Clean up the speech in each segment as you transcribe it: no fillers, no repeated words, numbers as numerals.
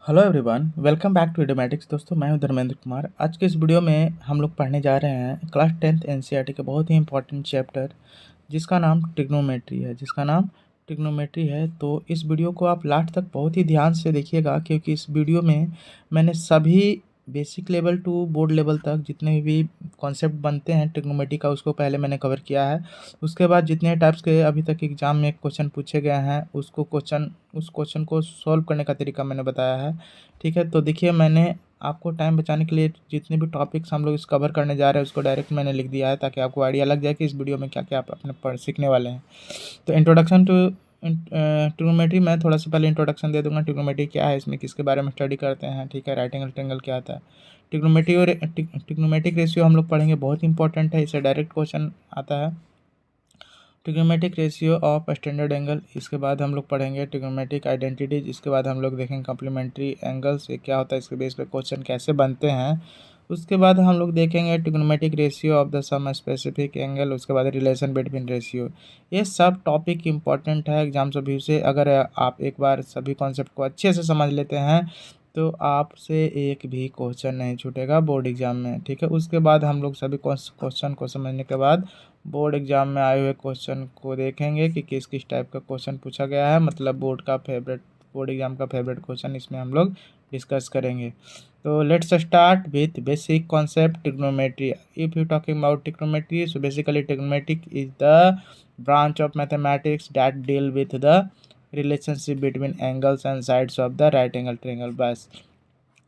Hello everyone, welcome back to Idiomatics. दोस्तों, मैं हूं धर्मेंद्र कुमार। आज के इस वीडियो में हम लोग पढ़ने जा रहे हैं क्लास 10th एनसीईआरटी के बहुत ही इंपॉर्टेंट चैप्टर जिसका नाम ट्रिग्नोमेट्री है। तो इस वीडियो को आप लास्ट तक बहुत ही ध्यान से देखिएगा, क्योंकि इस वीडियो में मैंने सभी basic level to board level तक जितने भी कॉन्सेप्ट बनते हैं ट्रिग्नोमेट्री का, उसको पहले मैंने कवर किया है। उसके बाद जितने टाइप्स के अभी तक एग्जाम में क्वेश्चन पूछे गए हैं उस क्वेश्चन को सॉल्व करने का तरीका मैंने बताया है। ठीक है, तो देखिए, मैंने आपको टाइम बचाने के लिए जितने भी टॉपिक्स हम लोग इस कवर करने जा रहे हैं उसको डायरेक्ट मैंने लिख दिया है, ताकि आपको आइडिया लग जाए कि इस वीडियो में क्या क्या आप अपने पढ़ सीखने वाले हैं। तो इंट्रोडक्शन टू ट्रिग्नोमेट्री, मैं थोड़ा सा पहले इंट्रोडक्शन दे दूंगा। ट्रिग्नोमेट्री क्या है, इसमें किसके बारे में स्टडी करते हैं, ठीक है, राइट एंगल ट्रायंगल क्या आता है, ट्रिग्नोमेट्री और ट्रिग्नोमेट्रिक रेशियो हम लोग पढ़ेंगे, बहुत इंपॉर्टेंट है, इससे डायरेक्ट क्वेश्चन आता है। Trigonometric ratio of standard angle, इसके बाद हम लोग पढ़ेंगे ट्रिग्नोमेट्रिक आइडेंटिटीज, इसके बाद हम लोग देखेंगे कम्प्लीमेंट्री एंगल्स ये क्या होता है, इसके बेस पे क्वेश्चन कैसे बनते हैं। उसके बाद हम लोग देखेंगे trigonometric ratio of the some specific angle, उसके बाद रिलेशन बिटवीन रेशियो। ये सब टॉपिक इंपॉर्टेंट है एग्जाम्स व्यू से। अगर आप एक बार सभी कॉन्सेप्ट को अच्छे से समझ लेते हैं तो आपसे एक भी क्वेश्चन नहीं छूटेगा बोर्ड एग्जाम में। ठीक है, उसके बाद हम लोग सभी क्वेश्चन को समझने के बाद बोर्ड एग्जाम में आए हुए क्वेश्चन को देखेंगे कि किस किस टाइप का क्वेश्चन पूछा गया है, मतलब बोर्ड एग्जाम का फेवरेट क्वेश्चन इसमें हम लोग डिस्कस करेंगे। तो let's start with basic concept trigonometry. If you talking about trigonometry, so basically trigonometric is the branch of mathematics that deal with the relationship between angles and sides of the right angle triangle। बस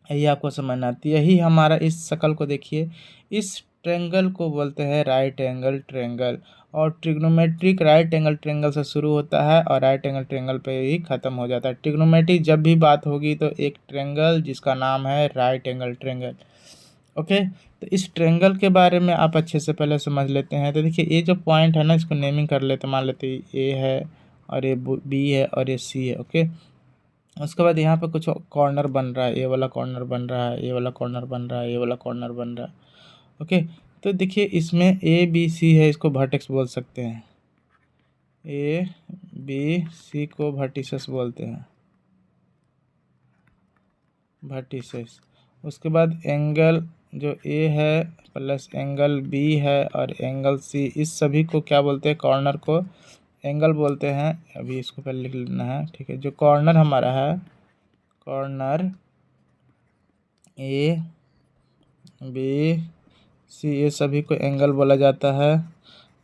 यही आपको समझना आती है। यही हमारा इस शक्ल को देखिए, इस ट्रेंगल को बोलते हैं राइट एंगल ट्रेंगल, और ट्रिग्नोमेट्रिक राइट एंगल ट्रेंगल से शुरू होता है और राइट एंगल ट्रेंगल पे ही ख़त्म हो जाता है। ट्रिग्नोमेट्री जब भी बात होगी तो एक ट्रेंगल जिसका नाम है राइट एंगल ट्रेंगल। ओके, तो इस ट्रेंगल के बारे में आप अच्छे से पहले समझ लेते हैं। तो देखिए, ये जो पॉइंट है ना, इसको नेमिंग कर लेते, मान लेते ए है और ये बी है और ये सी है। ओके, उसके बाद यहाँ पे कुछ कॉर्नर बन रहा है, ये वाला कॉर्नर बन रहा है, ये वाला कॉर्नर बन रहा है, ये वाला कॉर्नर बन रहा है। ओके, तो देखिए, इसमें ए बी सी है, इसको वर्टेक्स बोल सकते हैं। ए बी सी को वर्टिसेस बोलते हैं, वर्टिसेस। उसके बाद एंगल जो ए है प्लस एंगल बी है और एंगल सी, इस सभी को क्या बोलते हैं, कॉर्नर को एंगल बोलते हैं। अभी इसको पहले लिख लेना है, ठीक है। जो कॉर्नर हमारा है, कॉर्नर ए बी सी, ये सभी को एंगल बोला जाता है।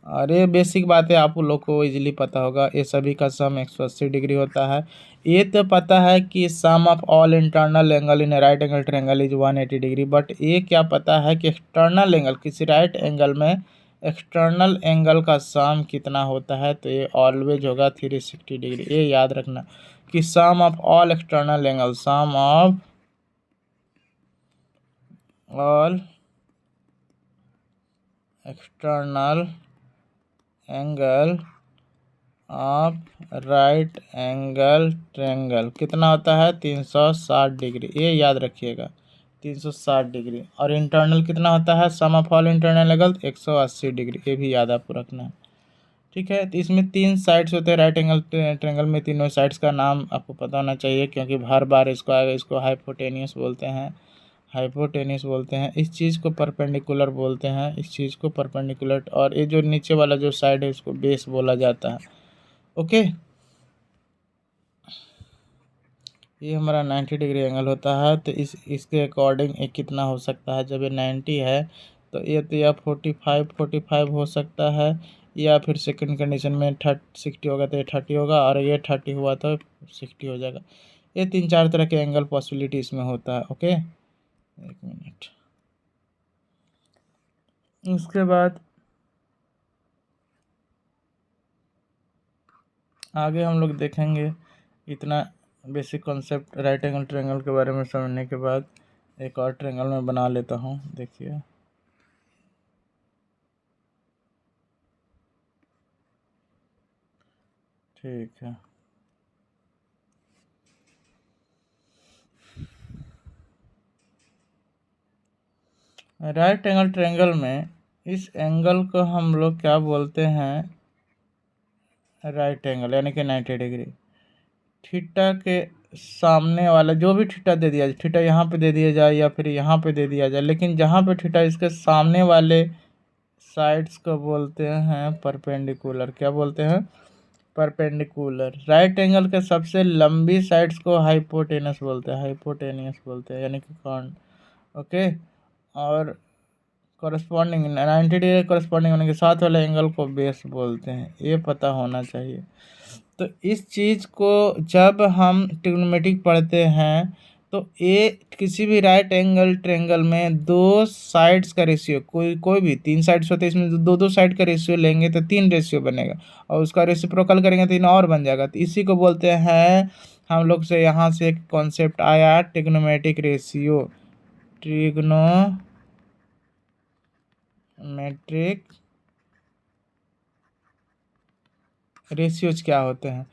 और ये बेसिक बात है, आप लोग को इजीली पता होगा, ये सभी का सम 180 डिग्री होता है। ये तो पता है कि sum of all internal angle in right angle triangle is 180 degree, but ये क्या पता है कि एक्सटर्नल एंगल, किसी राइट एंगल में एक्सटर्नल एंगल का सम कितना होता है, तो ये ऑलवेज होगा 360 डिग्री। ये याद रखना कि sum of all external angle, sum of all external angle of right angle triangle कितना होता है, 360 डिग्री। ये याद रखिएगा, 360 डिग्री। और इंटरनल कितना होता है, sum of all internal angle 180 degree. ये भी याद आपको रखना है, ठीक है। तो इसमें 3 साइड्स होते हैं राइट एंगल ट्रायंगल में, तीनों साइड्स का नाम आपको पता होना चाहिए, क्योंकि हर बार इसको आएगा। इसको हाइपोटेन्यूस बोलते हैं, हाइपोटेन्यूस बोलते हैं, इस चीज़ को परपेंडिकुलर बोलते हैं, इस चीज़ को परपेंडिकुलर, और ये जो नीचे वाला जो साइड है इसको बेस बोला जाता है। ओके, ये हमारा 90 डिग्री एंगल होता है। तो इसके अकॉर्डिंग ये कितना हो सकता है, जब ये 90 है तो ये तो या 45 हो सकता है, या फिर सेकंड कंडीशन में 60 होगा तो ये 30 होगा, और ये 30 हुआ तो 60 हो जाएगा। ये 3-4 तरह के एंगल पॉसिबिलिटी इसमें होता है। ओके, एक मिनट। उसके बाद आगे हम लोग देखेंगे। इतना basic concept right angle triangle के बारे में समझने के बाद एक और ट्रायंगल मैं बना लेता हूँ, देखिए। ठीक है, राइट एंगल ट्रायंगल में इस एंगल को हम लोग क्या बोलते हैं, राइट एंगल, यानी कि 90 डिग्री। थीटा के सामने वाला जो भी थीटा दे दिया जाए, थीटा यहाँ पे दे दिया जाए या फिर यहाँ पे दे दिया जाए, लेकिन जहाँ पे थीटा इसके सामने वाले साइड्स को बोलते हैं परपेंडिकुलर। क्या बोलते हैं? परपेंडिकुलर। राइट एंगल के सबसे लंबी साइड्स को हाइपोटेनस बोलते हैं, हाइपोटेनियस बोलते हैं, यानी कि कौन। ओके। और कॉरस्पॉन्डिंग 90 डिग्री कॉरस्पॉन्डिंग होने के साथ वाले एंगल को बेस बोलते हैं, ये पता होना चाहिए। तो इस चीज़ को जब हम ट्रिग्नोमेट्रिक पढ़ते हैं तो ये किसी भी राइट एंगल ट्रायंगल में दो साइड्स का रेशियो, कोई भी तीन साइड्स होते हैं, इसमें दो दो साइड का रेशियो लेंगे तो तीन रेशियो बनेगा, और उसका रेसिप्रोकल करेंगे तो तीन और बन जाएगा। तो इसी को बोलते हैं, हम लोग से यहाँ से एक कॉन्सेप्ट आया ट्रिग्नोमेट्रिक रेशियो। ट्रिग्नोमेट्रिक रेशियोज क्या होते हैं?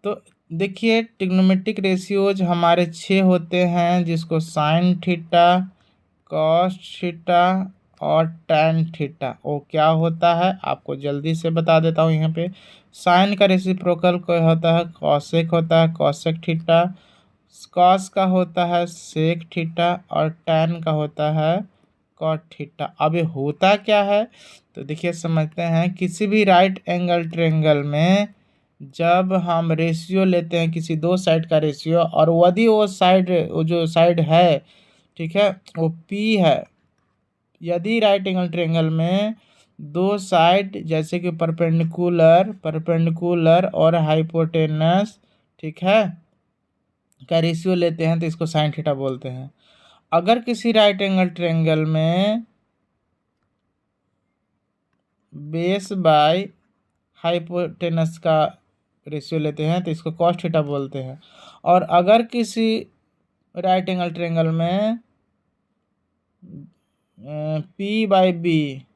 तो देखिए, ट्रिग्नोमेट्रिक रेशियोज हमारे 6 होते हैं, जिसको साइन थीटा, कॉस थीटा और टैन थीटा। वो क्या होता है आपको जल्दी से बता देता हूँ यहाँ पे। साइन का रेसिप्रोकल क्या होता है? कॉसेक होता है, कॉसेक थीटा। कॉस का होता है सेक थीटा और टैन का होता है कॉट थीटा। अब ये होता क्या है तो देखिए समझते हैं। किसी भी राइट एंगल ट्रायंगल में जब हम रेशियो लेते हैं, किसी दो साइड का रेशियो, और यदि वो जो साइड है, ठीक है, वो पी है, यदि राइट एंगल ट्रायंगल में दो साइड जैसे कि परपेंडिकुलर और हाइपोटेनस, ठीक है, का रेशियो लेते हैं तो इसको साइन थीटा बोलते हैं। अगर किसी राइट एंगल ट्रायंगल में बेस बाय हाइपोटेनस का रेशियो लेते हैं तो इसको कॉस थीटा बोलते हैं। और अगर किसी राइट एंगल ट्रायंगल में पी बाय बी,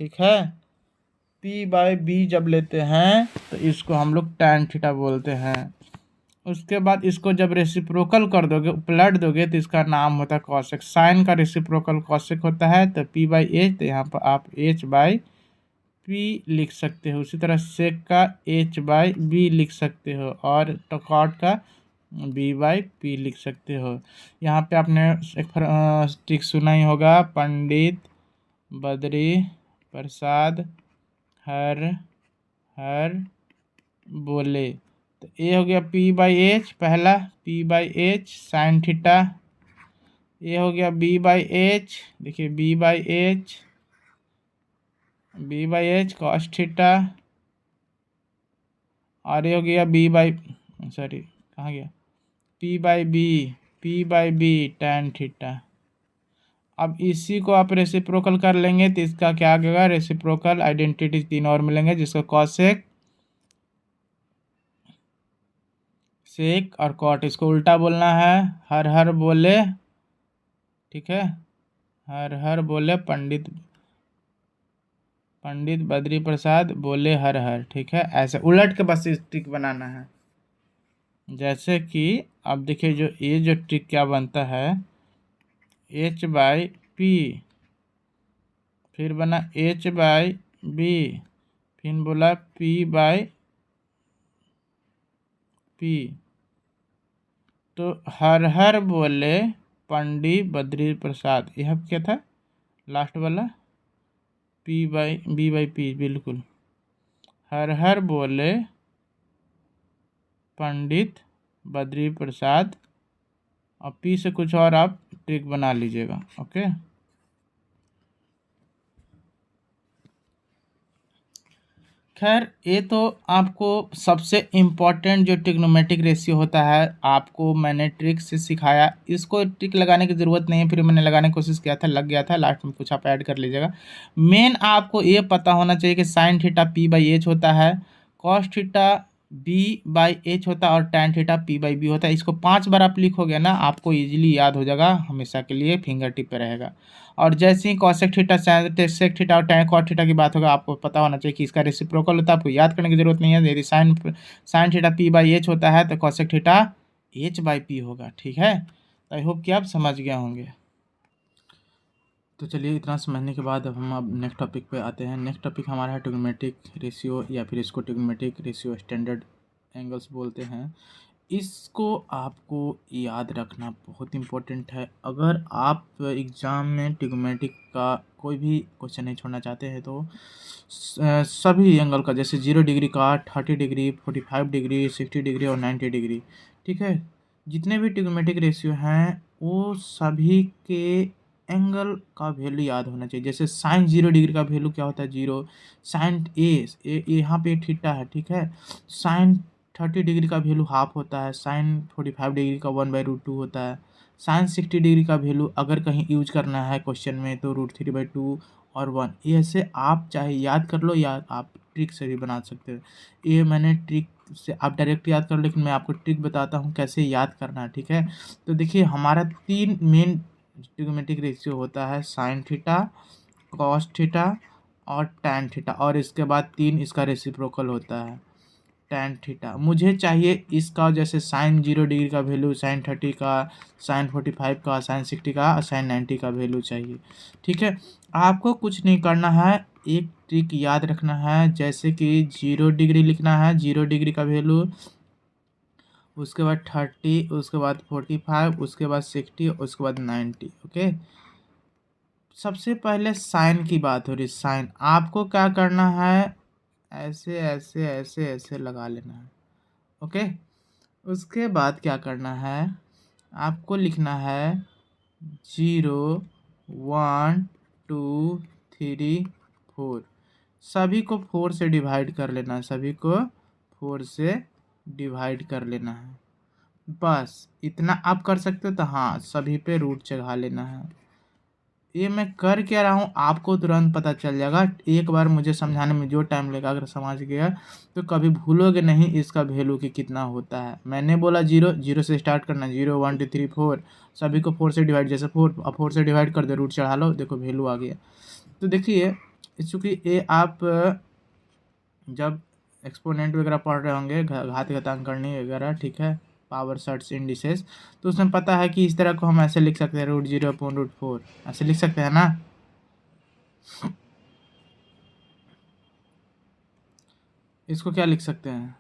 ठीक है, पी बाय बी जब लेते हैं तो इसको हम लोग टैन थीटा बोलते हैं। उसके बाद इसको जब रेसिप्रोकल कर दोगे, पलट दोगे, तो इसका नाम होता है कॉसेक। साइन का रेसिप्रोकल कॉसेक होता है तो पी बाई एच, तो यहाँ पर आप एच बाई पी लिख सकते हो। उसी तरह सेक का एच बाई बी लिख सकते हो, और कॉट का बी बाई पी लिख सकते हो। यहाँ पे आपने एक ट्रिक सुना ही होगा, पंडित बद्री प्रसाद हर हर बोले। तो ये हो गया पी बाई एच, पहला P by H sine theta. ये हो गया बी बाई एच, देखिए B by H cos theta. और ये हो गया बी बाई, सॉरी कहाँ गया, P by B tan theta. अब इसी को आप रेसिप्रोकल कर लेंगे तो इसका क्या आएगा, रेसिप्रोकल आइडेंटिटी तीन और मिलेंगे, जिसको कॉसेक, सेक और कॉट। इसको उल्टा बोलना है, हर हर बोले, ठीक है, हर हर बोले पंडित बद्री प्रसाद बोले हर हर, ठीक है। ऐसे उलट के बस ट्रिक बनाना है। जैसे कि अब देखिए जो ये जो ट्रिक क्या बनता है, एच बाई पी, फिर बना एच बाई बी, फिर बोला पी बाई पी। तो हर हर बोले पंडित बद्री प्रसाद, यह क्या था लास्ट वाला, P by B by P, बिल्कुल हर हर बोले पंडित बद्री प्रसाद, और पी से कुछ और आप ट्रिक बना लीजिएगा। ओके, खैर ये तो आपको सबसे इम्पॉर्टेंट जो ट्रिग्नोमेट्रिक रेशियो होता है आपको मैंने ट्रिक से सिखाया। इसको ट्रिक लगाने की ज़रूरत नहीं है, फिर मैंने लगाने की कोशिश किया था, लग गया था, लास्ट में कुछ आप ऐड कर लीजिएगा। मेन आपको ये पता होना चाहिए कि sine theta P by H होता है, cos theta B by H होता है, और tan theta P by B होता है। इसको 5 बार आप लिखोगे ना, आपको ईजिली याद हो जाएगा, हमेशा के लिए फिंगर टिप पे रहेगा। और जैसे ही कॉसेक थीटा, सेक थीटा और टैन कॉट थीटा की बात होगा, आपको पता होना चाहिए कि इसका रेसिप्रोकल होता है, आपको याद करने की जरूरत नहीं है। यदि sign theta P by H होता है तो cosec theta H by P होगा, ठीक है। तो आई होप कि आप समझ गए होंगे। तो चलिए, इतना समझने के बाद अब हम नेक्स्ट टॉपिक पे आते हैं। नेक्स्ट टॉपिक हमारा है ट्रिग्नोमेट्रिक रेशियो, या फिर इसको ट्रिग्नोमेट्रिक रेशियो स्टैंडर्ड एंगल्स बोलते हैं। इसको आपको याद रखना बहुत इम्पोर्टेंट है। अगर आप एग्ज़ाम में ट्रिग्नोमेट्रिक का कोई भी क्वेश्चन नहीं छोड़ना चाहते हैं तो सभी एंगल का, जैसे 0 डिग्री का, 30 डिग्री, 45 डिग्री, 60 डिग्री और 90 डिग्री, ठीक है, जितने भी ट्रिग्नोमेट्रिक रेशियो हैं वो सभी के एंगल का वैल्यू याद होना चाहिए। जैसे साइन 0 डिग्री का वैल्यू क्या होता है, 0। साइन यहाँ पे थीटा है, ठीक है। साइन 30 डिग्री का वैल्यू हाफ होता है। साइन 45 डिग्री का 1/√2 होता है। साइन 60 डिग्री का वैल्यू अगर कहीं यूज करना है क्वेश्चन में तो √3/2 और 1। ये ऐसे आप चाहे याद कर लो या आप ट्रिक से भी बना सकते हो। ये मैंने ट्रिक से, आप डायरेक्ट याद कर लो, लेकिन मैं आपको ट्रिक बताता हूँ कैसे याद करना है, ठीक है। तो देखिए हमारा 3 मेन ट्रिग्नोमेट्रिक रेशियो होता है, साइन थीटा, कॉस थीटा और टैन थीटा, और इसके बाद 3 इसका रेसिप्रोकल होता है, टैन थीटा। मुझे चाहिए इसका, जैसे साइन 0 डिग्री का वैल्यू, साइन 30 का, साइन 45 का, साइन 60 का और साइन 90 का वैल्यू चाहिए, ठीक है। आपको कुछ नहीं करना है, एक ट्रिक याद रखना है, जैसे कि 0 डिग्री लिखना है, 0 डिग्री का वैल्यू, उसके बाद 30, उसके बाद 45, उसके बाद 60, उसके बाद 90, ओके। सबसे पहले साइन की बात हो रही, साइन आपको क्या करना है, ऐसे ऐसे ऐसे ऐसे लगा लेना है, ओके। उसके बाद क्या करना है, आपको लिखना है 0 1 2 3 4, सभी को 4 से डिवाइड कर लेना है, सभी को 4 से डिवाइड कर लेना है। बस इतना आप कर सकते हो। तो हाँ, सभी पे रूट चढ़ा लेना है। ये मैं कर क्या रहा हूँ आपको तुरंत पता चल जाएगा। एक बार मुझे समझाने में जो टाइम लगेगा, अगर समझ गया तो कभी भूलोगे नहीं इसका वैल्यू कि कितना होता है। मैंने बोला 0 0 से स्टार्ट करना, 0 1 2 3 4, सभी को 4 से डिवाइड, जैसे 4 से डिवाइड कर दो, रूट चढ़ा लो, देखो वैल्यू आ गया। तो देखिए, चूँकि ये आप जब एक्सपोनेंट वगैरह पढ़ रहे होंगे, घात घातांक करनी वगैरह, ठीक है, पावर सर्ट्स इंडिसेस, तो उसमें पता है कि इस तरह को हम ऐसे लिख सकते हैं, √0/√4 ऐसे लिख सकते हैं ना। इसको क्या लिख सकते हैं,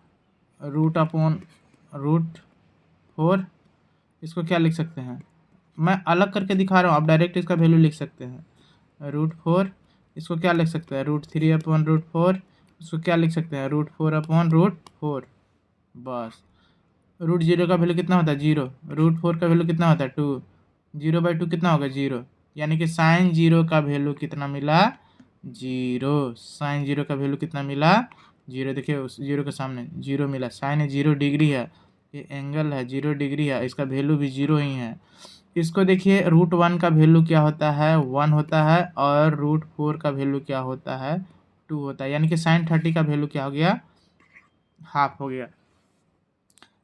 √4। इसको क्या लिख सकते हैं, मैं अलग करके दिखा रहा हूँ, आप डायरेक्ट इसका वैल्यू लिख सकते हैं, √4। इसको क्या लिख सकते हैं, √3/√4। इसको क्या लिख सकते हैं, √4/√4। बस। √0 का वैल्यू कितना होता है, 0। √4 का वैल्यू कितना होता है, 2। 0/2 कितना होगा, 0। यानी कि साइन 0 का वैल्यू कितना मिला, 0। साइन 0 का वैल्यू कितना मिला, 0। देखिए उस 0 के सामने 0 मिला। साइन 0 डिग्री है, ये एंगल है 0 डिग्री है, इसका वैल्यू भी 0 ही है। इसको देखिए, √1 का वैल्यू क्या होता है, 1 होता है, और √4 का वैल्यू क्या होता है, 2 होता है। यानी कि साइन 30 का वैल्यू क्या हो गया, हाफ हो गया।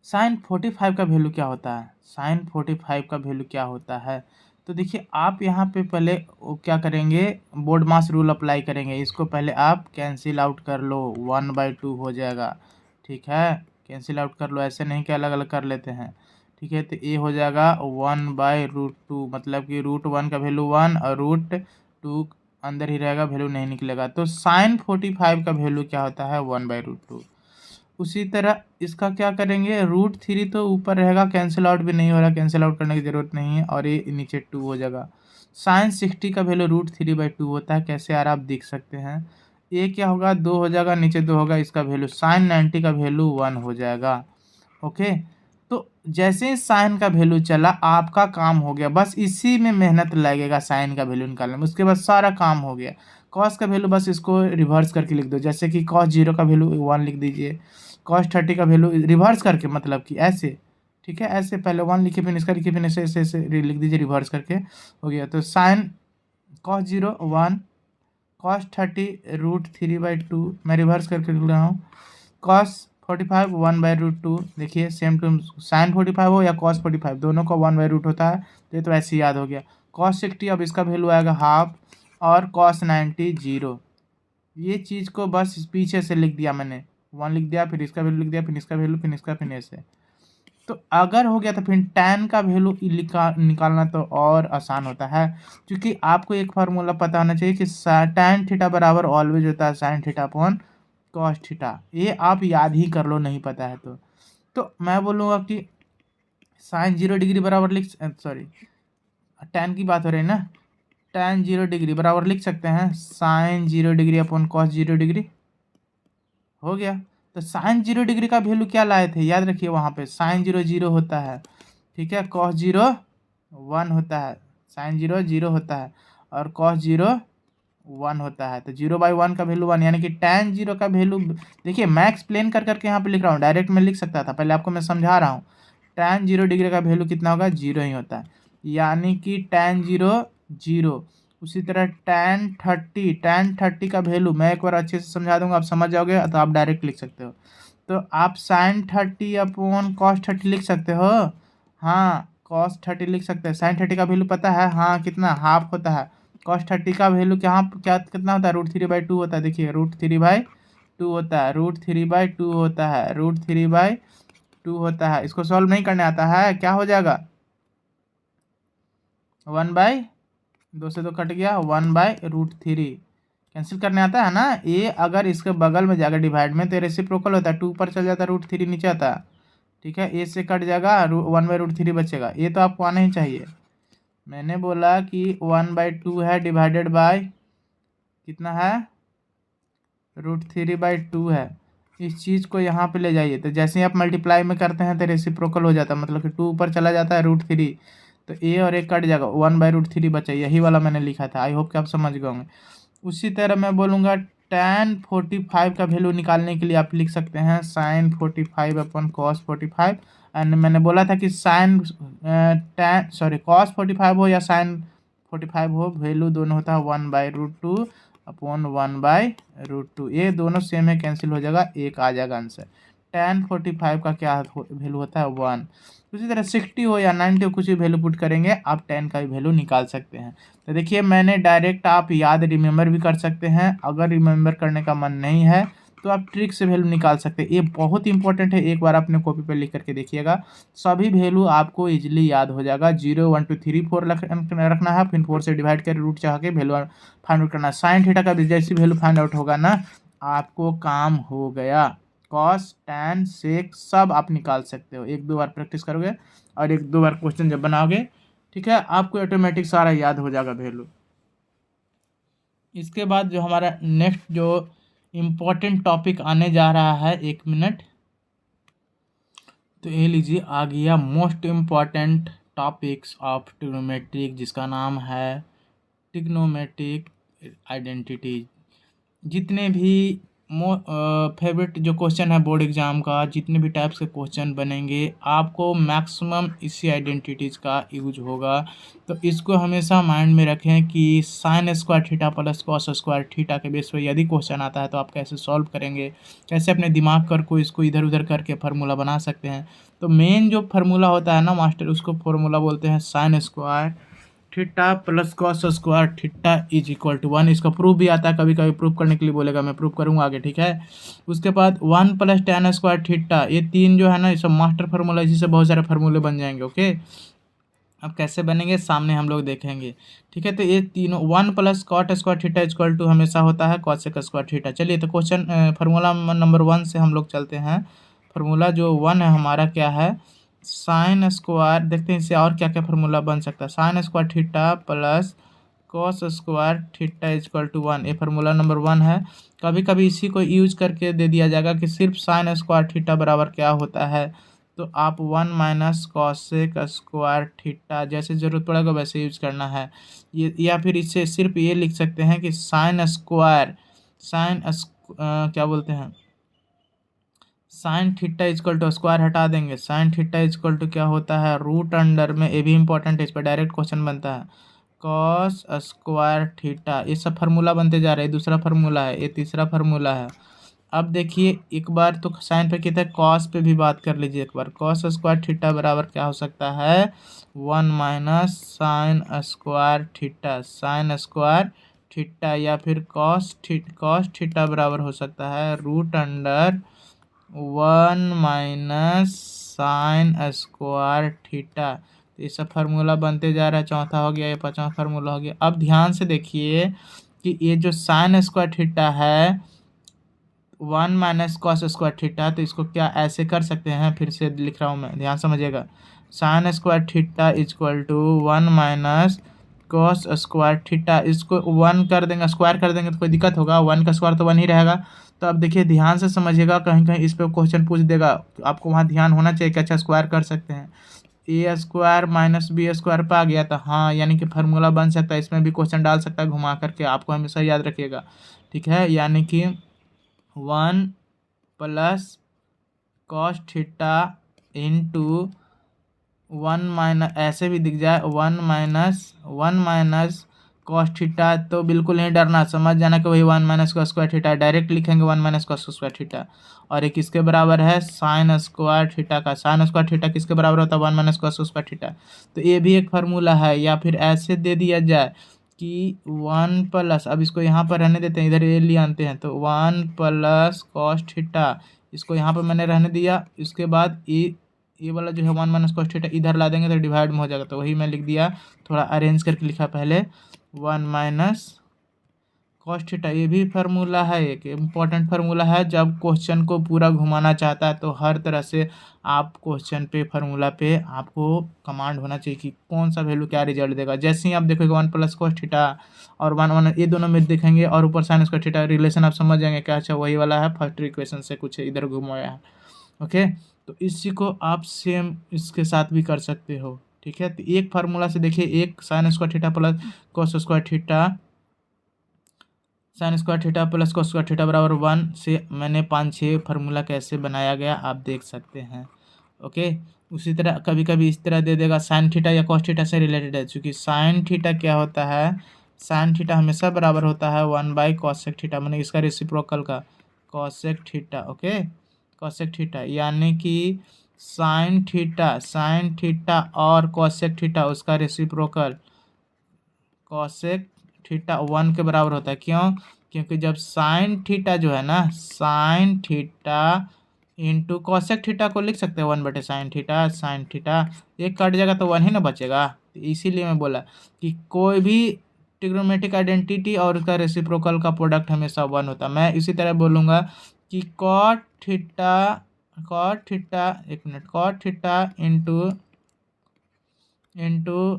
साइन 45 का वैल्यू क्या होता है, साइन 45 का वैल्यू क्या होता है। तो देखिए आप यहाँ पे पहले क्या करेंगे, बोर्ड मास रूल अप्लाई करेंगे। इसको पहले आप कैंसिल आउट कर लो, 1/2 हो जाएगा, ठीक है। कैंसिल आउट कर लो, ऐसे नहीं कि अलग अलग कर लेते हैं, ठीक है। तो ये हो जाएगा 1/√2, मतलब कि √1 का वैल्यू 1 और √2 अंदर ही रहेगा, वैल्यू नहीं निकलेगा। तो साइन 45 का वैल्यू क्या होता है, 1/√2। उसी तरह इसका क्या करेंगे, √3 तो ऊपर रहेगा, कैंसिल आउट भी नहीं हो रहा, कैंसिल आउट करने की ज़रूरत नहीं है, और ये नीचे 2 हो जाएगा। साइन 60 का वैल्यू √3/2 होता है, कैसे यार आप देख सकते हैं। ये क्या होगा, 2 हो जाएगा, नीचे 2 होगा, इसका वैल्यू साइन 90 का वैल्यू 1 हो जाएगा, ओके। तो जैसे ही साइन का वैल्यू चला, आपका काम हो गया, बस इसी में मेहनत लगेगा साइन का वैल्यू निकालने में, उसके बाद सारा काम हो गया। कॉस का वैल्यू बस इसको रिवर्स करके लिख दो, जैसे कि cos 0 का वैल्यू 1 लिख दीजिए, cos 30 का वैल्यू रिवर्स करके, मतलब कि ऐसे, ठीक है, ऐसे पहले 1 लिखिए, फिर इसका लिखिए, फिर ऐसे ऐसे ऐसे लिख दीजिए, रिवर्स करके हो गया। तो साइन cos 0 1, cos 30 √3/2, मैं रिवर्स करके लिख रहा हूँ, cos 45 1/√2। देखिए सेम टू साइन 45 हो या cos 45, दोनों का 1/√2 होता है, तो ये तो ऐसे याद हो गया। cos 60, अब इसका वैल्यू आएगा हाफ, और cos 90 0। ये चीज़ को बस पीछे से लिख दिया मैंने, 1 लिख दिया, फिर इसका वैल्यू लिख दिया, फिर इसका वैल्यू, फिर इसका, फिर ऐसे। तो अगर हो गया तो फिर tan का वैल्यू निकालना तो और आसान होता है, क्योंकि आपको एक फार्मूला पता होना चाहिए कि tan थीटा बराबर ऑलवेज होता है sin theta upon cos theta, ये आप याद ही कर लो नहीं पता है तो मैं बोलूँगा कि साइन 0 डिग्री बराबर सॉरी tan की बात हो रही है ना, tan 0 डिग्री बराबर लिख सकते हैं sine 0 degree upon cos 0 degree. हो गया। तो साइन 0 डिग्री का वैल्यू क्या लाए थे, याद रखिए वहाँ पे साइन 0 0 होता है, ठीक है, कॉस 0 1 होता है, साइन 0 0 होता है और कॉस 0 1 होता है। तो 0/1 का वैल्यू 1, यानी कि tan 0 का वैल्यू, देखिए मैं एक्सप्लेन कर करके यहाँ पे लिख रहा हूँ, डायरेक्ट में लिख सकता था, पहले आपको मैं समझा रहा हूँ। tan 0 डिग्री का वैल्यू कितना होगा, 0 ही होता है, यानी कि tan 0 0। उसी तरह tan 30 का वैल्यू मैं एक बार अच्छे से समझा दूंगा, आप समझ जाओगे तो आप डायरेक्ट लिख सकते हो। तो आप साइन 30 अपॉन कॉस 30 लिख सकते हो, हाँ कॉस 30 लिख सकते हैं। साइन 30 का वैल्यू पता है, हाँ कितना, हाफ होता है। कॉस 30 का वैल्यू क्या कितना होता है, √3/2 होता है। देखिए √3/2 होता है, √3/2 होता है, √3/2 होता है। इसको सॉल्व नहीं करने आता है, क्या हो जाएगा, 1/2 से तो कट गया, 1/√3 कैंसिल करने आता है ना। ये अगर इसके बगल में जाएगा डिवाइड में तो रेसिप्रोकल होता है, 2 ऊपर चल जाता है, √3 नीचे आता है, ठीक है। ए से कट जाएगा, 1/√3 बचेगा, ये तो आपको आना ही चाहिए। मैंने बोला कि 1/2 है डिवाइडेड बाय कितना है, √3/2 है। इस चीज़ को यहाँ पे ले जाइए, तो जैसे ही आप मल्टीप्लाई में करते हैं तो रेसिप्रोकल हो जाता है, मतलब कि 2 ऊपर चला जाता है, √3, तो ए और ए कट जाएगा, 1/√3 बचा, यही वाला मैंने लिखा था। आई होप कि आप समझ गए होंगे। उसी तरह मैं बोलूँगा tan 45 का वैल्यू निकालने के लिए आप लिख सकते हैं साइन 45 अपॉन कॉस 45। एंड मैंने बोला था कि साइन कॉस 45 हो या साइन 45 हो, वैल्यू दोनों होता है 1/√2 अपॉन 1/√2। ये दोनों सेम है, कैंसिल हो जाएगा, एक आ जाएगा आंसर। tan 45 का क्या वैल्यू होता है, 1। उसी तरह 60 हो या 90 हो, कुछ भी वैल्यू पुट करेंगे आप tan का भी वैल्यू निकाल सकते हैं। तो देखिए मैंने डायरेक्ट, आप याद रिमेंबर भी कर सकते हैं, अगर रिमेंबर करने का मन नहीं है तो आप ट्रिक से वैल्यू निकाल सकते हैं। ये बहुत इंपॉर्टेंट है, एक बार अपने कॉपी पर लिख करके देखिएगा, सभी वैल्यू आपको इजीली याद हो जाएगा। 0 1 2 3 4 रखना है, फिर 4 से डिवाइड कर रूट चाह के वैल्यू फाइंड आउट करना है। साइन थीटा का जैसी वैल्यू फाइंड आउट होगा ना, आपको काम हो गया। कॉस टैन सेक सब आप निकाल सकते हो, 1 2 बार प्रैक्टिस करोगे और 1 2 बार क्वेश्चन जब बनाओगे, ठीक है, आपको ऑटोमेटिक सारा याद हो जाएगा वैल्यू। इसके बाद जो हमारा नेक्स्ट जो इम्पोर्टेंट टॉपिक आने जा रहा है, 1 मिनट, तो ये लीजिए आ गया most important topics of trigonometric, जिसका नाम है ट्रिग्नोमेट्रिक आइडेंटिटी। जितने भी फेवरेट जो क्वेश्चन है बोर्ड एग्जाम का, जितने भी टाइप्स के क्वेश्चन बनेंगे, आपको मैक्सिमम इसी आइडेंटिटीज़ का यूज होगा। तो इसको हमेशा माइंड में रखें कि sign square theta plus cos square theta के बेस पर यदि क्वेश्चन आता है तो आप कैसे सॉल्व करेंगे, कैसे अपने दिमाग कर को इसको इधर उधर करके फार्मूला बना सकते हैं। तो मेन जो फार्मूला होता है ना मास्टर, उसको फार्मूला बोलते हैं sine square theta plus cos square theta is equal to 1। इसका प्रूफ भी आता है, कभी कभी प्रूफ करने के लिए बोलेगा, मैं प्रूफ करूंगा आगे, ठीक है। उसके बाद 1 + tan स्क्वायर थीटा, ये 3 जो है ना, ये सब मास्टर फार्मूला, इसी से बहुत सारे फार्मूले बन जाएंगे, ओके। अब कैसे बनेंगे सामने हम लोग देखेंगे, ठीक है। तो ये तीनों 1 + cot square theta equal to हमेशा होता है cosec स्क्वायर थीटा। चलिए तो क्वेश्चन फार्मूला नंबर 1 से हम लोग चलते हैं। फार्मूला जो 1 है हमारा क्या है, साइन स्क्वायर, देखते हैं इससे और क्या क्या फार्मूला बन सकता है। Sine square theta plus cos square theta equal to 1, ये फार्मूला नंबर 1 है। कभी कभी इसी को यूज करके दे दिया जाएगा कि सिर्फ साइन स्क्वायर थीटा बराबर क्या होता है, तो आप 1 - कॉसेक स्क्वायर थीटा, जैसे ज़रूरत पड़ेगा वैसे यूज करना है ये, या फिर इससे सिर्फ ये लिख सकते हैं कि साइन स्क्वायर, क्या बोलते हैं, sine theta equal to, square हटा देंगे, साइन थीटा इक्वल टू क्या होता है, रूट अंडर में, ये भी इंपॉर्टेंट है, इस पर डायरेक्ट क्वेश्चन बनता है, कॉस स्क्वायर थीटा। ये सब फार्मूला बनते जा रहे हैं, दूसरा फार्मूला है, ये तीसरा फार्मूला है। अब देखिए एक बार तो साइन पे कितना, कॉस पे भी बात कर लीजिए एक बार। कॉस स्क्वायर थीटा बराबर क्या हो सकता है, 1 - sine square theta, sine square theta, या फिर कॉस थीटा बराबर हो सकता है root under 1 - sine square theta. तो ये सब फार्मूला बनते जा रहा है, चौथा हो गया, ये पांचवा फार्मूला हो गया। अब ध्यान से देखिए कि ये जो साइन स्क्वायर थीटा है, one minus cos square theta, तो इसको क्या ऐसे कर सकते हैं, फिर से लिख रहा हूँ मैं, ध्यान समझिएगा। Sine square theta equal to one minus cos square theta, इसको वन कर देंगे, स्क्वायर कर देंगे तो कोई दिक्कत होगा, वन का स्क्वायर तो वन ही रहेगा। तो अब देखिए ध्यान से समझिएगा, कहीं कहीं इस पर क्वेश्चन पूछ देगा, तो आपको वहाँ ध्यान होना चाहिए कि अच्छा स्क्वायर कर सकते हैं। ए स्क्वायर माइनस बी स्क्वायर पे आ गया था, हाँ, यानी कि फार्मूला बन सकता है, इसमें भी क्वेश्चन डाल सकता है घुमा करके, आपको हमेशा याद रखिएगा, ठीक है। यानी कि one plus cos theta into one minus, ऐसे भी दिख जाए वन माइनस कॉस थीटा, तो बिल्कुल नहीं डरना, समझ जाना कि वही one minus cos square theta, direct लिखेंगे one minus cos square theta. और एक किसके बराबर है, साइन स्क्वायर थीटा का। साइन स्क्वायर थीटा किसके बराबर होता है, one minus cos square theta. तो ये भी एक फार्मूला है। या फिर ऐसे दे दिया जाए कि वन प्लस, अब इसको यहाँ पर रहने देते हैं, इधर ये ले आते हैं, तो वन प्लस कॉस थीटा, इसको यहाँ पर मैंने रहने दिया। इसके बाद ये वाला जो है वन माइनस कॉस थीटा इधर ला देंगे तो डिवाइड में हो जाएगा, तो वही मैं लिख दिया, थोड़ा अरेंज करके लिखा पहले, वन माइनस कॉस थीटा। ये भी फार्मूला है, एक इम्पॉर्टेंट फार्मूला है, जब क्वेश्चन को पूरा घुमाना चाहता है तो हर तरह से आप क्वेश्चन पे फार्मूला पे आपको कमांड होना चाहिए कि कौन सा वैल्यू क्या रिजल्ट देगा। जैसे ही आप देखोगे वन प्लस कॉस थीटा और वन वन, ये दोनों में देखेंगे और ऊपर साइन स्क्वायर थीटा, रिलेशन आप समझ जाएंगे क्या, अच्छा वही वाला है, फर्स्ट इक्वेशन से कुछ इधर घुमाया है। ओके, तो इसी को आप सेम इसके साथ भी कर सकते हो, ठीक है। तो एक फार्मूला से देखिए, एक sign square theta plus cos square theta, sine square theta plus cos square theta बराबर वन से मैंने 5-6 फार्मूला कैसे बनाया गया आप देख सकते हैं। ओके, उसी तरह कभी कभी इस तरह दे देगा, साइन थीटा या कॉस थीटा से रिलेटेड है, क्योंकि साइन थीटा क्या होता है, साइन थीटा हमेशा बराबर होता है वन बाई कॉसेक थीटा, मैंने इसका रेसिप्रोकल का cosec theta. Okay, cosec theta यानी कि साइन थीटा और कॉसेक थीटा उसका रेसिप्रोकल कॉसेक थीटा वन के बराबर होता है। क्यों, क्योंकि जब साइन थीटा जो है ना, sine theta into cosec theta को लिख सकते हैं वन बटे साइन थीटा, एक कट जाएगा तो वन ही ना बचेगा। तो इसीलिए मैं बोला कि कोई भी ट्रिग्नोमेट्रिक आइडेंटिटी और उसका रेसिप्रोकल का प्रोडक्ट हमेशा वन होता है। मैं इसी तरह बोलूँगा कि cot theta into into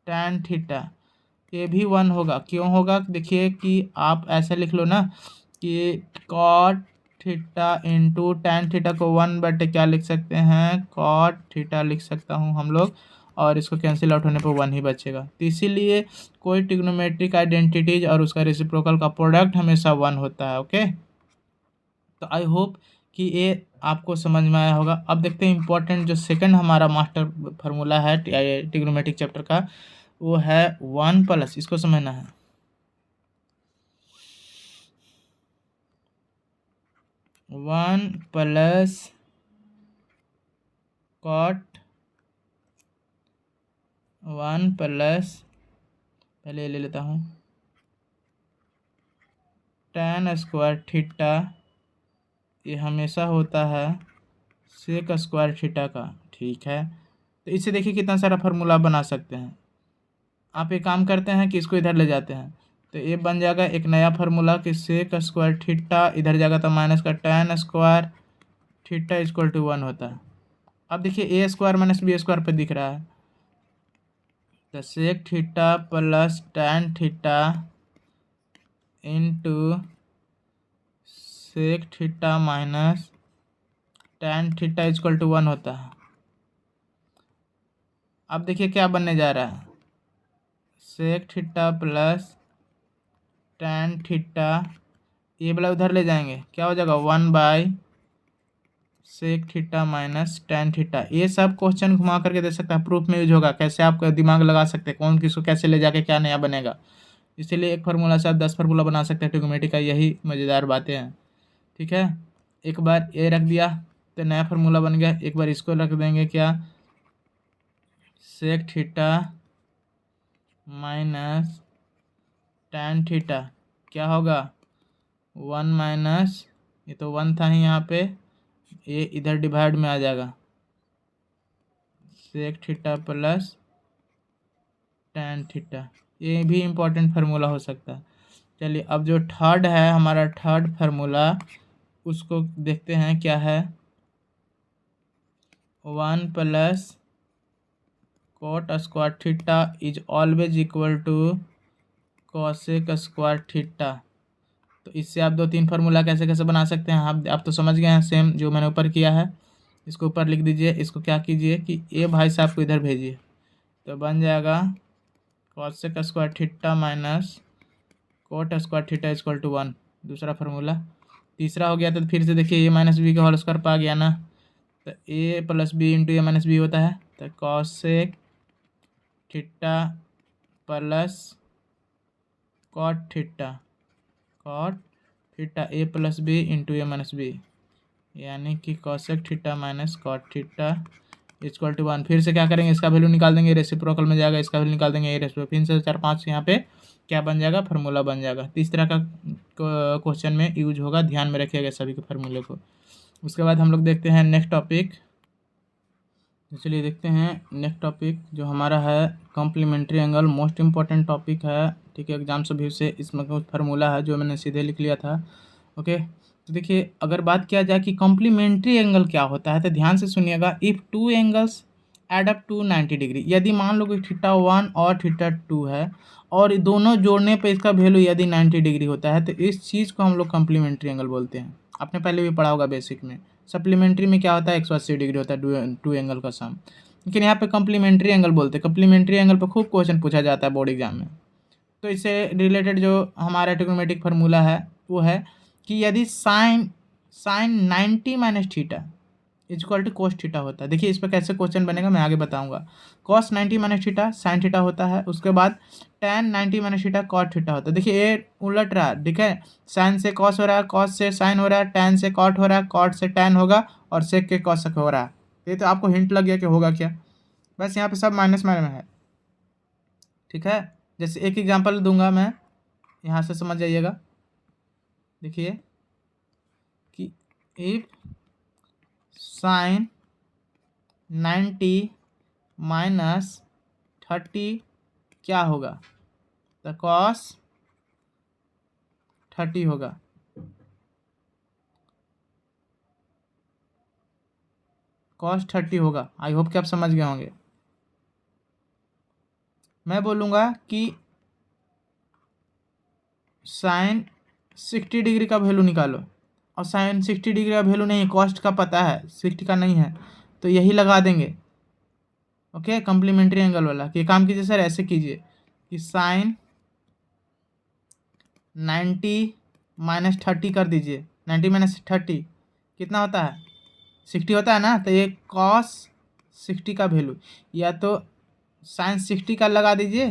tan theta, ये भी वन होगा। क्यों होगा, देखिए कि आप ऐसे लिख लो ना कि cot theta into tan theta को वन बटे क्या लिख सकते हैं, कॉट थीटा लिख सकता हूँ हम लोग, और इसको कैंसिल आउट होने पर वन ही बचेगा। तो इसीलिए कोई ट्रिग्नोमेट्रिक आइडेंटिटीज और उसका रेसिप्रोकल का प्रोडक्ट हमेशा वन होता है। ओके, तो आई होप कि ये आपको समझ में आया होगा। अब देखते हैं इंपॉर्टेंट जो सेकंड हमारा मास्टर फार्मूला है ट्रिग्नोमेट्रिक चैप्टर का, वो है वन प्लस, इसको समझना है, one plus cot, one plus, पहले ले लेता हूँ, टैन स्क्वायर थीटा, ये हमेशा होता है सेक स्क्वायर थीटा का, ठीक है। तो इससे देखिए कितना सारा फार्मूला बना सकते हैं। आप एक काम करते हैं कि इसको इधर ले जाते हैं, तो ये बन जाएगा एक नया फार्मूला कि सेक स्क्वायर थीटा, इधर जाएगा तो माइनस का tan square theta equal to one होता है। अब देखिए A square minus B square पे दिख रहा है, तो sec theta plus tan theta into sec theta minus tan theta equal to one होता है। अब देखिए क्या बनने जा रहा है, sec theta plus tan theta, ये वाला उधर ले जाएंगे, क्या हो जाएगा, one by sec theta minus tan theta. ये सब क्वेश्चन घुमा करके दे सकता है, प्रूफ में यूज होगा, कैसे आप दिमाग लगा सकते हैं, कौन किसको कैसे ले जाके क्या नया बनेगा। इसीलिए एक फार्मूला से आप 10 फार्मूला बना सकते हैं ट्रिग्नोमेट्री का, यही मज़ेदार बातें हैं, ठीक है। एक बार ये रख दिया तो नया फार्मूला बन गया, एक बार इसको रख देंगे क्या, sec theta minus tan theta, क्या होगा, वन माइनस, ये तो वन था ही यहाँ पे, ये इधर डिवाइड में आ जाएगा, sec theta plus tan theta, ये भी इम्पोर्टेंट फार्मूला हो सकता है। चलिए अब जो थर्ड है हमारा, थर्ड फार्मूला उसको देखते हैं क्या है। 1 plus cot square theta is always equal to cosec square theta. तो इससे आप 2-3 फार्मूला कैसे कैसे बना सकते हैं आप तो समझ गए हैं, सेम जो मैंने ऊपर किया है। इसको ऊपर लिख दीजिए, इसको क्या कीजिए कि ए भाई साहब को इधर भेजिए, तो बन जाएगा cosec square theta minus cot square theta equal to 1, दूसरा फार्मूला। तीसरा हो गया तो फिर से देखिए ए माइनस बी का होल स्क्वायर पा गया ना, तो a plus b into a minus b होता है, तो cosec theta plus cot theta a plus b into a minus b, यानी कि cosec theta minus cot theta equal to 1। फिर से क्या करेंगे, इसका वैल्यू निकाल देंगे, रेसिप्रोकल में जाएगा, इसका वैल्यू निकाल देंगे, ए रेसिप्रोकल, फिर से 4-5 यहाँ पे क्या बन जाएगा, फार्मूला बन जाएगा। तो इस तरह का क्वेश्चन में यूज होगा, ध्यान में रखिएगा सभी के फार्मूले को। उसके बाद हम लोग देखते हैं नेक्स्ट टॉपिक। चलिए देखते हैं नेक्स्ट टॉपिक जो हमारा है complementary angle, most important topic है, ठीक है, एग्जाम से भी से। इसमें कुछ फार्मूला है जो मैंने सीधे लिख लिया था। ओके, तो देखिए अगर बात किया जाए कि कॉम्प्लीमेंट्री एंगल क्या होता है, तो ध्यान से सुनिएगा। If two angles add up to 90 degree, यदि मान लो कि θ1 और θ2 है और दोनों जोड़ने पे इसका वैल्यू यदि 90 डिग्री होता है, तो इस चीज़ को हम लोग कॉम्प्लीमेंट्री एंगल बोलते हैं। आपने पहले भी पढ़ा होगा बेसिक में। सप्लीमेंट्री में क्या होता है, 180 डिग्री होता है टू एंगल का सम, लेकिन यहाँ पे कॉम्प्लीमेंट्री एंगल बोलते हैं। कॉम्प्लीमेंट्री एंगल पर खूब क्वेश्चन पूछा जाता है बोर्ड एग्जाम में। तो इससे रिलेटेड जो हमारा ट्रिग्नोमेट्रिक फार्मूला है वो है कि यदि sine 90 minus theta equal to cos theta होता है। देखिए इस पर कैसे क्वेश्चन बनेगा मैं आगे बताऊंगा। Cos 90 minus theta sine theta होता है, उसके बाद tan 90 minus theta cot theta होता है। देखिए ये उलट रहा है, ठीक है, साइन से कॉस हो रहा है, कॉस से साइन हो रहा है, tan से कॉट हो रहा है, कॉट से tan होगा और सेक के कॉसक हो रहा है। ये तो आपको हिंट लग गया कि होगा क्या, बस यहाँ पे सब माइनस में है, ठीक है। जैसे एक एग्जांपल दूंगा मैं, यहाँ से समझ जाइएगा। देखिए कि इफ साइन 90 माइनस 30 क्या होगा, तो कॉस 30 होगा। कॉस 30 होगा। आई होप कि आप समझ गए होंगे। मैं बोलूँगा कि साइन 60 डिग्री का वैल्यू निकालो, और साइन 60 डिग्री का वैल्यू नहीं है, कॉस्ट का पता है, 60 का नहीं है, तो यही लगा देंगे। ओके, कॉम्प्लीमेंट्री एंगल वाला कि काम कीजिए सर, ऐसे कीजिए कि साइन 90 माइनस 30 कर दीजिए। 90 माइनस 30 कितना होता है, 60 होता है ना, तो ये कॉस 60 का वैल्यू या तो साइन 60 का लगा दीजिए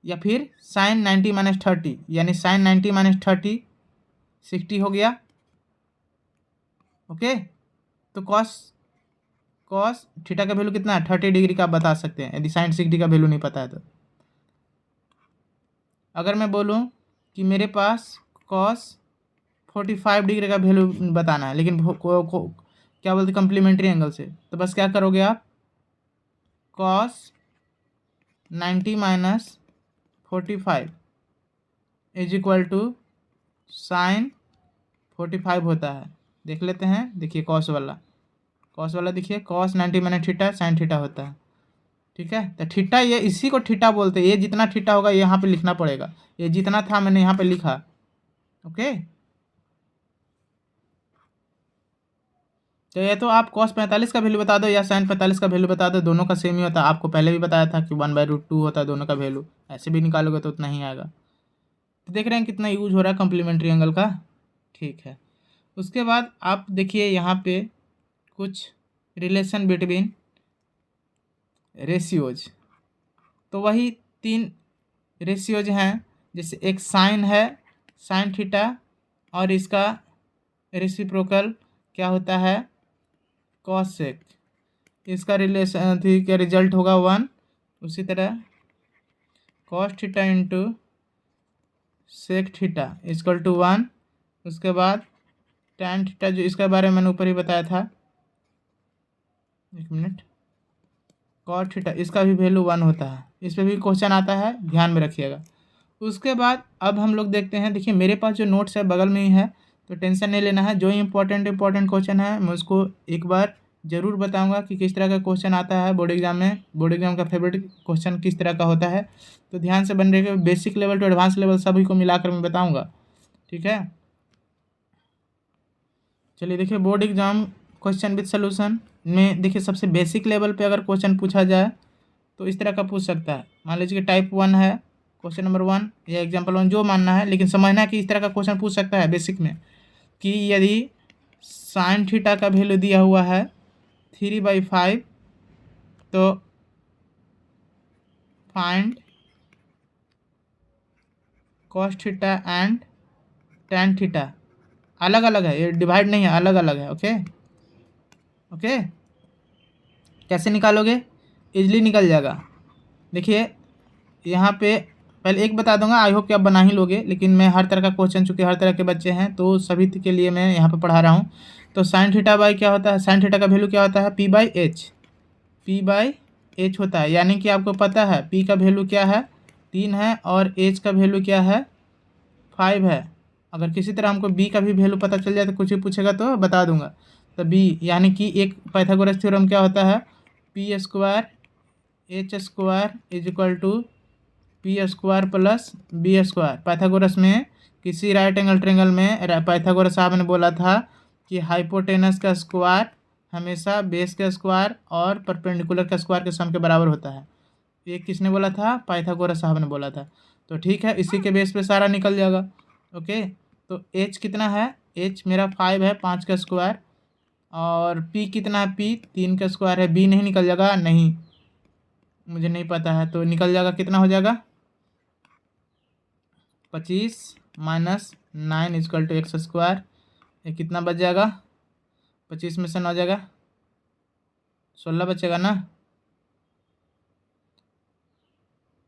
या फिर साइन 90 माइनस 30, यानी साइन 90 माइनस 30 60 हो गया। ओके, तो कॉस थीटा का वैल्यू कितना है, 30 डिग्री का आप बता सकते हैं यदि साइन 60 का वैल्यू नहीं पता है तो। अगर मैं बोलूं कि मेरे पास कॉस 45 डिग्री का वैल्यू बताना है, लेकिन क्या बोलते कॉम्प्लीमेंट्री एंगल से, तो बस क्या करोगे आप, cos 90 minus 45 is equal to sine 45 होता है। देख लेते हैं, देखिए कॉस वाला देखिए, cos 90 minus theta sine theta होता है, ठीक है। तो थीटा ये इसी को थीटा बोलते हैं। ये जितना थीटा होगा ये यहाँ पे लिखना पड़ेगा, ये जितना था मैंने यहाँ पे लिखा। ओके, तो ये तो आप कॉस 45 का वैल्यू बता दो या साइन 45 का वैल्यू बता दो, दोनों का सेम ही होता है। आपको पहले भी बताया था कि 1/√2 होता है दोनों का वैल्यू, ऐसे भी निकालोगे तो उतना ही आएगा। तो देख रहे हैं कितना यूज हो रहा है कॉम्प्लीमेंट्री एंगल का, ठीक है। उसके बाद आप देखिए यहाँ पे कुछ रिलेशन बिटवीन रेशियोज, तो वही 3 रेशियोज हैं। जैसे एक साइन है, साइन थीटा, और इसका रेसिप्रोकल क्या होता है, कॉसेक, इसका रिलेशन क्या रिजल्ट होगा 1। उसी तरह cos theta into sec theta equal to 1। उसके बाद टैन थीटा, जो इसके बारे में मैंने ऊपर ही बताया था, एक मिनट, कॉट थीटा, इसका भी वैल्यू 1 होता है। इस पर भी क्वेश्चन आता है, ध्यान में रखिएगा। उसके बाद अब हम लोग देखते हैं, देखिए मेरे पास जो नोट्स है बगल में ही है, तो टेंशन नहीं लेना है। जो इम्पोर्टेंट क्वेश्चन है मैं उसको एक बार ज़रूर बताऊंगा कि किस तरह का क्वेश्चन आता है बोर्ड एग्जाम में। बोर्ड एग्जाम का फेवरेट क्वेश्चन किस तरह का होता है, तो ध्यान से बन रहे, basic level to advance level सभी को मिलाकर मैं बताऊंगा, ठीक है। चलिए देखिए, board exam question with solution में देखिए सबसे बेसिक लेवल पे अगर क्वेश्चन पूछा जाए तो इस तरह का पूछ सकता है। मान लीजिए कि टाइप 1 है, क्वेश्चन नंबर 1 या एग्जाम्पल 1 जो मानना है, लेकिन समझना है कि इस तरह का क्वेश्चन पूछ सकता है बेसिक में कि यदि साइन थीटा का वैल्यू दिया हुआ है 3/5 तो find cos theta and tan theta. अलग अलग है, ये डिवाइड नहीं है, अलग अलग है। ओके ओके, कैसे निकालोगे? इजली निकल जाएगा। देखिए यहाँ पे पहले एक बता दूंगा, आई होप कि आप बना ही लोगे, लेकिन मैं हर तरह का क्वेश्चन, चूँकि हर तरह के बच्चे हैं तो सभी के लिए मैं यहाँ पे पढ़ा रहा हूँ। तो साइन थीटा बाई क्या होता है, साइन थीटा का वैल्यू क्या होता है, p/h, p/h होता है। यानी कि आपको पता है p का वैल्यू क्या है, 3 है, और h का वैल्यू क्या है, 5 है। अगर किसी तरह हमको b का भी वैल्यू पता चल जाए तो कुछ भी पूछेगा तो बता दूंगा। तो b यानी कि एक पाइथागोरस थ्योरम क्या होता है, p² h² p² plus b²। Pythagoras में किसी राइट एंगल ट्रेंगल में पाइथागोरस साहब ने बोला था कि हाइपोटेनस का स्क्वायर हमेशा बेस का स्क्वायर और परपेंडिकुलर का स्क्वायर के सम के बराबर होता है। ये किसने बोला था, पाइथागोरस साहब ने बोला था। तो ठीक है, इसी के बेस पे सारा निकल जाएगा। ओके, तो h कितना है, h मेरा 5 है, 5 का स्क्वायर, और p कितना है, p 3 का स्क्वायर है। b नहीं निकल जाएगा, नहीं मुझे नहीं पता है, तो निकल जाएगा, कितना हो जाएगा, 25 माइनस 9 इक्वल टू x²। ये कितना बच जाएगा, 25 में से 9 जाएगा, 16 बचेगा ना।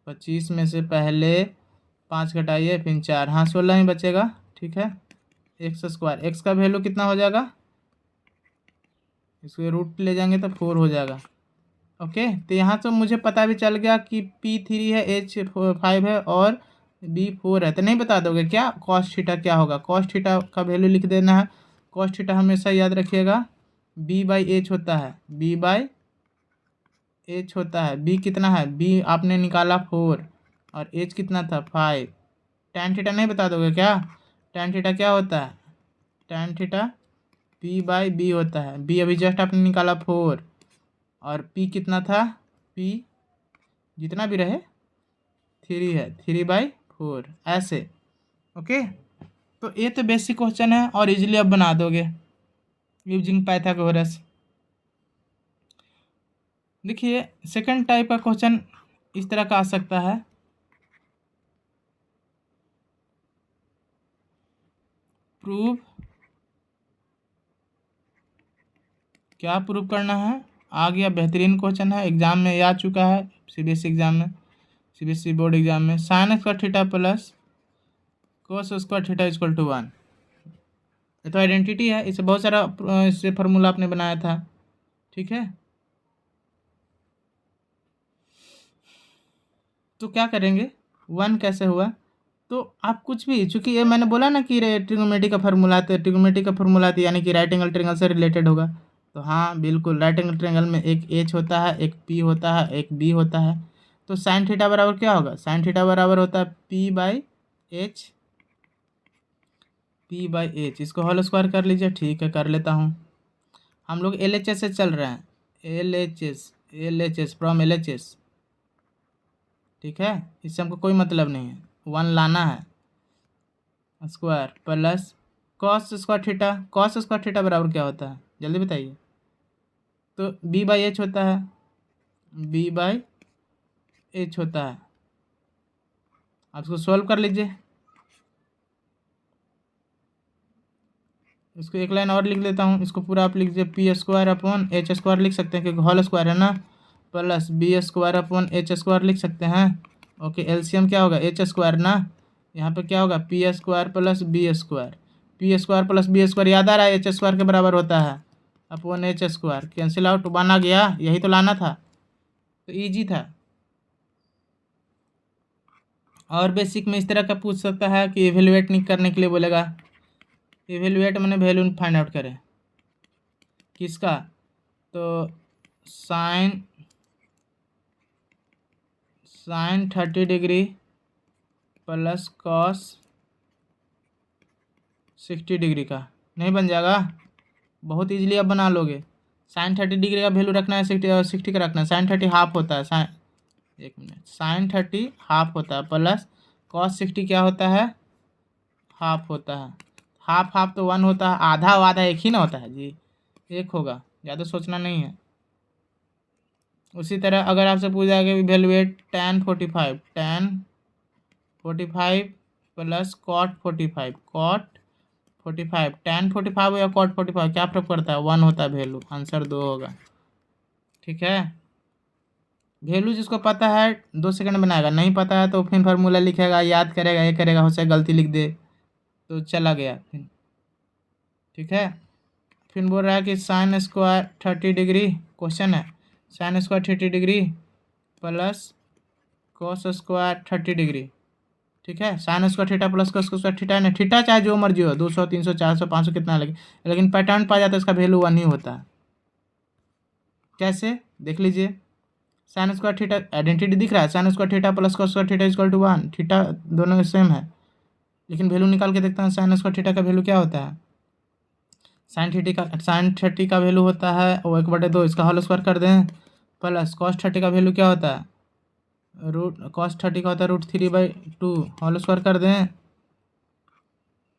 25 में से पहले 5 घटाइए फिर 4, हाँ 16 ही बचेगा, ठीक है। x², x का वैल्यू कितना हो जाएगा, इसके रूट ले जाएंगे तो 4 हो जाएगा। ओके, तो यहाँ तो मुझे पता भी चल गया कि p3 है, h5 है और b4 है। तो नहीं बता दोगे क्या कॉस थीटा क्या होगा? कॉस थीटा का वैल्यू लिख देना है। कॉस थीटा हमेशा याद रखिएगा b/h होता है, b/h होता है। b कितना है, b आपने निकाला 4 और h कितना था 5। टैन थीटा नहीं बता दोगे क्या? टैन थीटा क्या होता है, टैन थीटा p/b होता है। b अभी जस्ट आपने निकाला 4 और p कितना था, p जितना भी रहे 3 है, 3/4 ऐसे। ओके, तो ये तो बेसिक क्वेश्चन है और इजीली आप बना दोगे यूजिंग पाइथागोरस। देखिए सेकंड टाइप का क्वेश्चन इस तरह का आ सकता है, प्रूव, क्या प्रूव करना है, आ गया, बेहतरीन क्वेश्चन है, एग्जाम में आ चुका है, सीबीएसई एग्जाम में, सीबीएसई बोर्ड एग्जाम में। sin² theta plus cos² theta equal to 1। ये तो आइडेंटिटी है, इसे बहुत सारा इससे फार्मूला आपने बनाया था, ठीक है। तो क्या करेंगे, 1 कैसे हुआ, तो आप कुछ भी, चूंकि ये मैंने बोला ना कि ट्रिग्नोमेट्री का फार्मूला, तो ट्रिग्नोमेट्री का फार्मूला तो यानी कि राइट एंगल ट्रायंगल से रिलेटेड होगा। तो हाँ बिल्कुल, राइट एंगल ट्रायंगल में एक h होता है, एक p होता है, एक b होता है। तो साइन थीटा बराबर क्या होगा, साइन थीटा बराबर होता है p/h, p/h। इसको होल स्क्वायर कर लीजिए, ठीक है कर लेता हूँ। हम लोग LHS से चल रहे हैं, LHS फ्रॉम LHS, ठीक है। इससे हमको कोई मतलब नहीं है, 1 लाना है, square plus cos² theta. cos² theta बराबर क्या होता है जल्दी बताइए, तो b/h होता है, b/h होता है। आप इसको सॉल्व कर लीजिए, इसको एक लाइन और लिख देता हूँ, इसको पूरा आप लिख दीजिए, p²/h² लिख सकते हैं क्योंकि होल स्क्वायर है ना, प्लस b²/h² लिख सकते हैं। ओके, एलसीएम क्या होगा, h² ना, यहाँ पे क्या होगा p² plus b², p² plus b² याद आ रहा है h² के बराबर होता है अपॉन h², कैंसिल आउट, बना गया, यही तो लाना था, तो ईजी था। और बेसिक में इस तरह का पूछ सकता है कि इवेलुएट नहीं करने के लिए बोलेगा इवेलुएट मैंने वैल्यू फाइंड आउट करें किसका, तो sine 30 degree plus cos 60 degree का नहीं बन जाएगा? बहुत इजीली आप बना लोगे। साइन 30 डिग्री का वैल्यू रखना है 60 का रखना है। साइन 30 हाफ होता है, एक मिनट, साइन 30 हाफ होता है प्लस कॉस 60 क्या होता है, हाफ होता है। हाफ हाफ तो 1 होता है, आधा आधा एक ही ना होता है जी, एक होगा, ज़्यादा सोचना नहीं है। उसी तरह अगर आपसे पूछा गया evaluate tan 45 plus cot 45 tan 45 या कॉट 45 क्या फर्क पड़ता है, 1 होता है वैल्यू, आंसर 2 होगा। ठीक है, वैल्यू जिसको पता है 2 सेकंड बनाएगा, नहीं पता है तो फिर फार्मूला लिखेगा, याद करेगा, ये करेगा, हो सकता गलती लिख दे तो चला गया फिर। ठीक है, फिर बोल रहा है कि साइन स्क्वायर 30 डिग्री, क्वेश्चन है sine square 30 degree plus cos square 30 degree. ठीक है, sine square theta plus cos square theta है ना, थीटा चाहे जो मर्जी हो, 200 300 400 500 कितना लगे, लेकिन पैटर्न पा जाता है इसका वैल्यू 1 ही होता है। कैसे देख लीजिए, साइन स्क्वायर थीटा आइडेंटिटी दिख रहा है, sine square theta plus cos square theta equal to 1, theta दोनों सेम है, लेकिन वैल्यू निकाल के देखते हैं साइन स्क्वायर थीटा का वैल्यू क्या होता है। साइन 30 का वैल्यू होता है वो 1/2, इसका होल स्क्वायर कर दें, प्लस कॉस 30 का वैल्यू क्या होता है, कॉस 30 का होता है √3/2, होल स्क्वायर कर दें,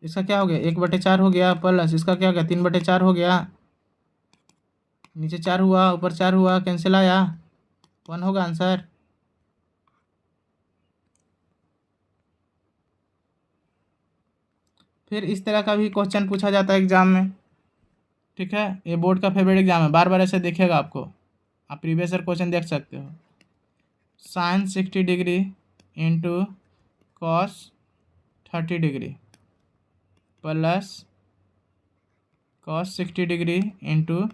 इसका क्या हो गया 1/4 हो गया, प्लस इसका क्या हो गया 3/4 हो गया, नीचे 4 हुआ ऊपर 4 हुआ, कैंसिल आया, 1 होगा आंसर। फिर इस तरह का भी क्वेश्चन पूछा जाता है एग्जाम में। ठीक है, ये बोर्ड का फेवरेट एग्जाम है, बार बार ऐसे देखेगा आपको, आप प्रीवियस ईयर क्वेश्चन देख सकते हो। Sine 60 degree into cos 30 degree plus cos 60 degree into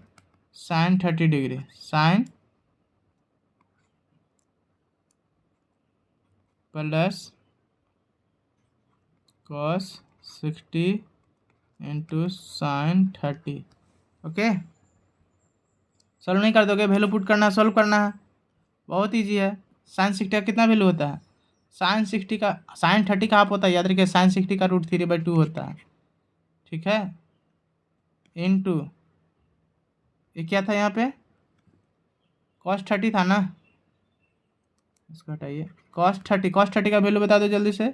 sine 30 degree, sine plus cos 60 into sine 30। Okay, solve नहीं कर दोगे, वैल्यू पुट करना, सॉल्व करना है, बहुत ईजी है। साइन 60 का कितना वैल्यू होता है, साइन 30 का हाफ होता है, याद रखिए साइन 60 का √3/2 होता है। ठीक है, इनटू ये क्या था यहाँ पे, कॉस 30 था ना, इसको हटाइए, कॉस 30 का वैल्यू बता दो जल्दी से,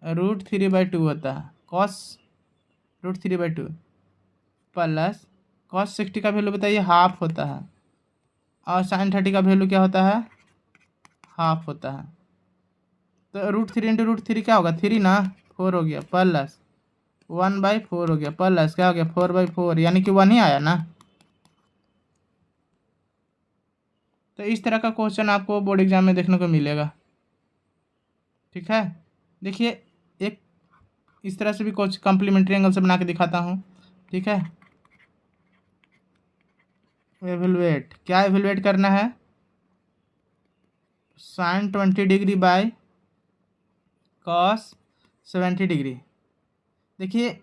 √3/2 होता है, कॉस √3/2 प्लस कॉस 60 का वैल्यू बताइए, हाफ होता है, और साइन 30 का वैल्यू क्या होता है, हाफ होता है। तो √3 इंटू √3 क्या होगा 3 ना, 4 हो गया, प्लस 1/4 हो गया, प्लस क्या हो गया 4/4, यानी कि 1 ही आया ना। तो इस तरह का क्वेश्चन आपको बोर्ड एग्जाम में देखने को मिलेगा। ठीक है, देखिए एक इस तरह से भी कुछ कॉम्प्लीमेंट्री एंगल से बना के दिखाता हूँ। ठीक है, एवेलुएट, क्या एवेलुएट करना है, sine 20 degree by cos 70 degree. देखिए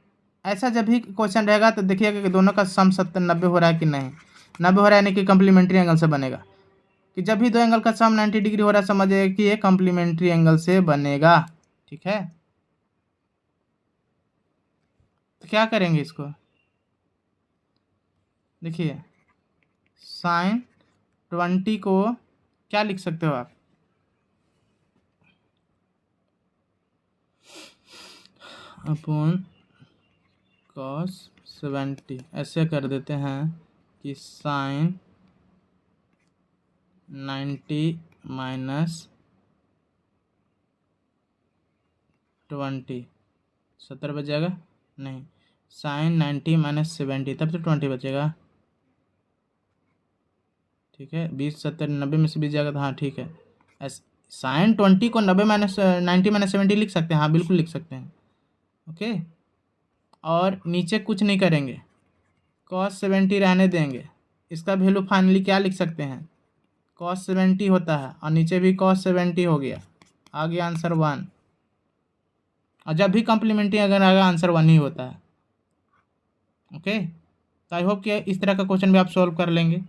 ऐसा जब भी क्वेश्चन रहेगा तो देखिएगा कि दोनों का सम 90 हो रहा है कि नहीं, 90 हो रहा है यानी कि कॉम्प्लीमेंट्री एंगल से बनेगा, कि जब भी दो एंगल का सम 90 डिग्री हो रहा है समझिए कि ये कॉम्प्लीमेंट्री एंगल से बनेगा। ठीक है, तो क्या करेंगे इसको, देखिए साइन 20 को क्या लिख सकते हो आप, अपॉन कॉस 70, ऐसे कर देते हैं कि साइन 90 माइनस 20, 70 बचेगा नहीं, साइन 90 माइनस 70 तब तो 20 बचेगा। ठीक है, 20 70 90 में से 20 जाएगा तो हाँ ठीक है, साइन 20 को 90 माइनस 90 माइनस 70 लिख सकते हैं, हाँ बिल्कुल लिख सकते हैं। ओके, और नीचे कुछ नहीं करेंगे, कॉस 70 रहने देंगे, इसका वैल्यू फाइनली क्या लिख सकते हैं, कॉस 70 होता है, और नीचे भी कॉस 70 हो गया, आ गया आंसर 1, और जब भी कॉम्प्लीमेंट्री अगर आएगा आंसर 1 ही होता है। ओके, तो आई होप कि इस तरह का क्वेश्चन भी आप सॉल्व कर लेंगे।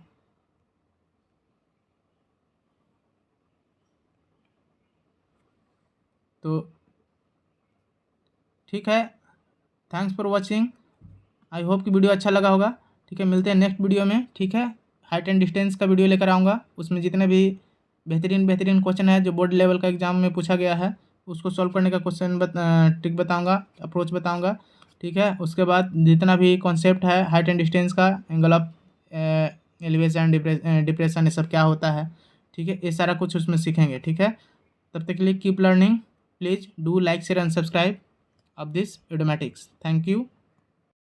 तो ठीक है, thanks for watching. I hope कि वीडियो अच्छा लगा होगा। ठीक है, मिलते हैं नेक्स्ट वीडियो में। ठीक है, हाइट एंड डिस्टेंस का वीडियो लेकर आऊँगा, उसमें जितने भी बेहतरीन बेहतरीन क्वेश्चन है जो बोर्ड लेवल का एग्जाम में पूछा गया है उसको सॉल्व करने का क्वेश्चन ट्रिक बताऊँगा, अप्रोच बताऊँगा। ठीक है, उसके बाद जितना भी कॉन्सेप्ट है हाइट एंड डिस्टेंस का, एंगल ऑफ एलिवेशन, डिप्रेशन, ये सब क्या होता है, ठीक है, ये सारा कुछ उसमें सीखेंगे। ठीक है, तब तक के लिए keep learning, please do like share and subscribe of this Idiomatic. Thank you.